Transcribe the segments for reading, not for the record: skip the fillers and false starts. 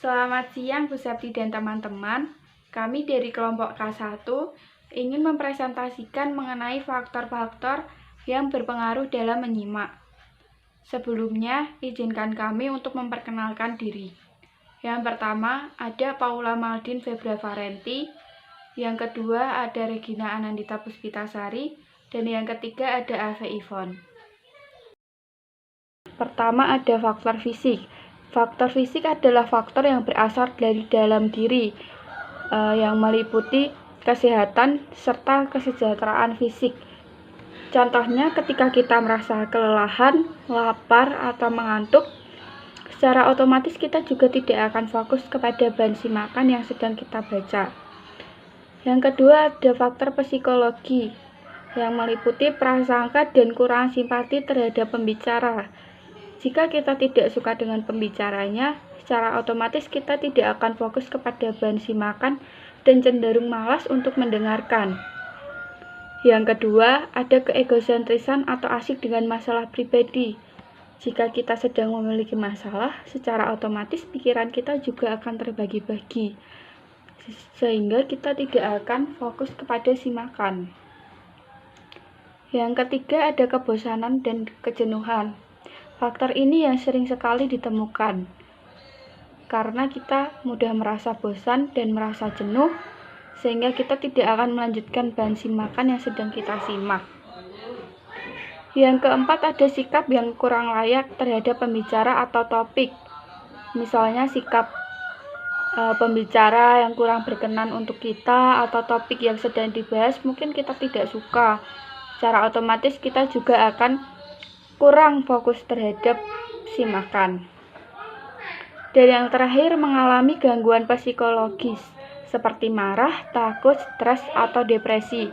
Selamat siang Bu Septi dan teman-teman. Kami dari kelompok K1 ingin mempresentasikan mengenai faktor-faktor yang berpengaruh dalam menyimak. Sebelumnya, izinkan kami untuk memperkenalkan diri. Yang pertama, ada Paula Maldin Febra Farenti. Yang kedua, ada Regina Anandita Puspitasari. Dan yang ketiga, ada Ave Ivon. Pertama, ada faktor fisik. Faktor fisik adalah faktor yang berasal dari dalam diri, yang meliputi kesehatan serta kesejahteraan fisik. Contohnya, ketika kita merasa kelelahan, lapar, atau mengantuk, secara otomatis kita juga tidak akan fokus kepada bahan simakan yang sedang kita baca. Yang kedua, ada faktor psikologi, yang meliputi prasangka dan kurang simpati terhadap pembicara. Jika kita tidak suka dengan pembicaranya, secara otomatis kita tidak akan fokus kepada bahan simakan dan cenderung malas untuk mendengarkan. Yang kedua, ada keegosentrisan atau asyik dengan masalah pribadi. Jika kita sedang memiliki masalah, secara otomatis pikiran kita juga akan terbagi-bagi, sehingga kita tidak akan fokus kepada simakan. Yang ketiga, ada kebosanan dan kejenuhan. Faktor ini yang sering sekali ditemukan, karena kita mudah merasa bosan dan merasa jenuh, sehingga kita tidak akan melanjutkan bahan simakan yang sedang kita simak. Yang keempat, ada sikap yang kurang layak terhadap pembicara atau topik. Misalnya sikap pembicara yang kurang berkenan untuk kita, atau topik yang sedang dibahas mungkin kita tidak suka. Secara otomatis kita juga akan kurang fokus terhadap simakan. Dan yang terakhir, mengalami gangguan psikologis seperti marah, takut, stres, atau depresi.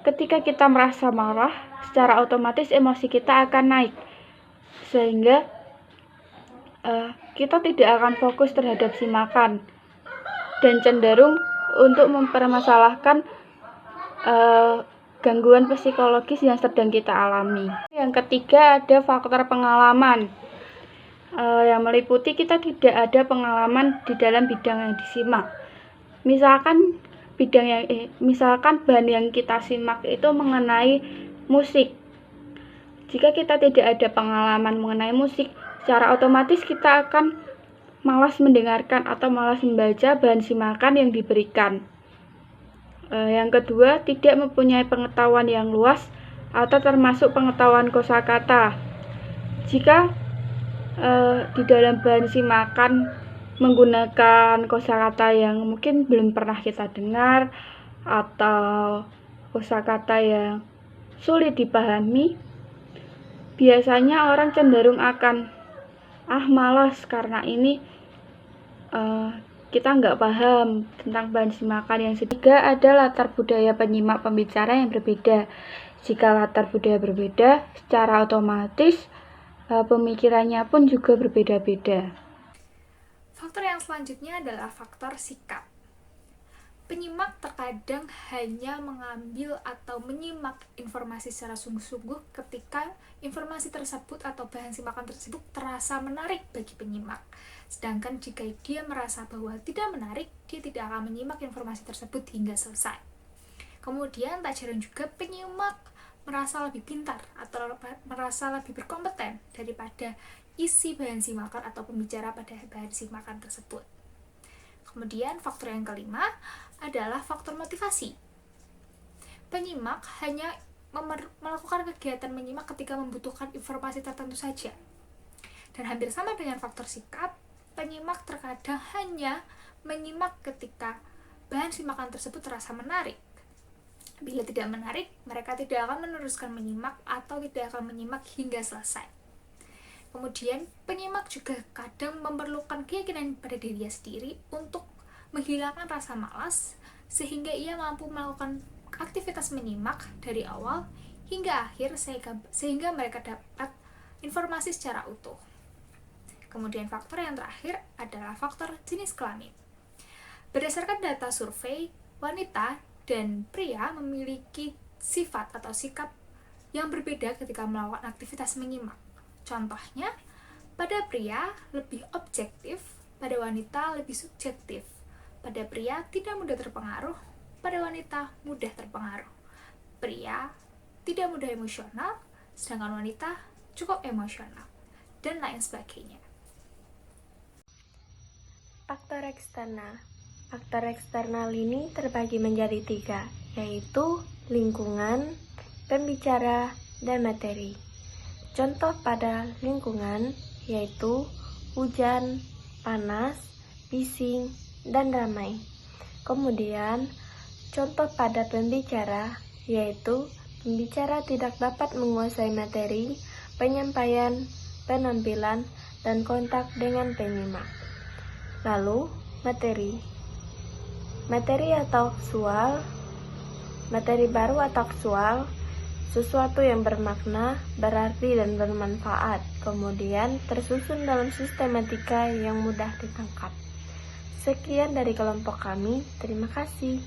Ketika kita merasa marah, secara otomatis emosi kita akan naik, sehingga kita tidak akan fokus terhadap simakan dan cenderung untuk mempermasalahkan gangguan psikologis yang sedang kita alami. Yang ketiga, ada faktor pengalaman, yang meliputi kita tidak ada pengalaman di dalam bidang yang disimak. Misalkan bahan yang kita simak itu mengenai musik. Jika kita tidak ada pengalaman mengenai musik, secara otomatis kita akan malas mendengarkan atau malas membaca bahan simakan yang diberikan. Yang kedua, tidak mempunyai pengetahuan yang luas atau termasuk pengetahuan kosakata. Jika di dalam bahan simakan menggunakan kosakata yang mungkin belum pernah kita dengar atau kosakata yang sulit dipahami, biasanya orang cenderung akan malas karena ini kita nggak paham tentang bahan simakan yang ketiga ada latar budaya penyimak pembicara yang berbeda. Jika latar budaya berbeda, secara otomatis pemikirannya pun juga berbeda-beda. Faktor yang selanjutnya adalah faktor sikap. Penyimak terkadang hanya mengambil atau menyimak informasi secara sungguh-sungguh ketika informasi tersebut atau bahan simakan tersebut terasa menarik bagi penyimak. Sedangkan jika dia merasa bahwa tidak menarik, dia tidak akan menyimak informasi tersebut hingga selesai. Kemudian tak jarang juga penyimak merasa lebih pintar atau merasa lebih berkompeten daripada isi bahan simakan atau pembicara pada bahan simakan tersebut. Kemudian faktor yang kelima adalah faktor motivasi. Penyimak hanya melakukan kegiatan menyimak ketika membutuhkan informasi tertentu saja. Dan hampir sama dengan faktor sikap, penyimak terkadang hanya menyimak ketika bahan simakan tersebut terasa menarik. Bila tidak menarik, mereka tidak akan meneruskan menyimak atau tidak akan menyimak hingga selesai. Kemudian, penyimak juga kadang memerlukan keyakinan pada dirinya sendiri untuk menghilangkan rasa malas, sehingga ia mampu melakukan aktivitas menyimak dari awal hingga akhir sehingga mereka dapat informasi secara utuh. Kemudian faktor yang terakhir adalah faktor jenis kelamin. Berdasarkan data survei, wanita dan pria memiliki sifat atau sikap yang berbeda ketika melakukan aktivitas menyimak. Contohnya, pada pria lebih objektif pada wanita lebih subjektif. Pada pria tidak mudah terpengaruh, pada wanita mudah terpengaruh. Pria tidak mudah emosional, sedangkan wanita cukup emosional, dan lain sebagainya. Faktor eksternal. Faktor eksternal ini terbagi menjadi 3, yaitu lingkungan, pembicara, dan materi. Contoh pada lingkungan yaitu hujan, panas, bising, dan ramai. Kemudian, contoh pada pembicara yaitu pembicara tidak dapat menguasai materi, penyampaian, penampilan, dan kontak dengan penyimak. Lalu, materi atau aktual, materi baru atau aktual, sesuatu yang bermakna, berarti, dan bermanfaat, kemudian tersusun dalam sistematika yang mudah ditangkap. Sekian dari kelompok kami, terima kasih.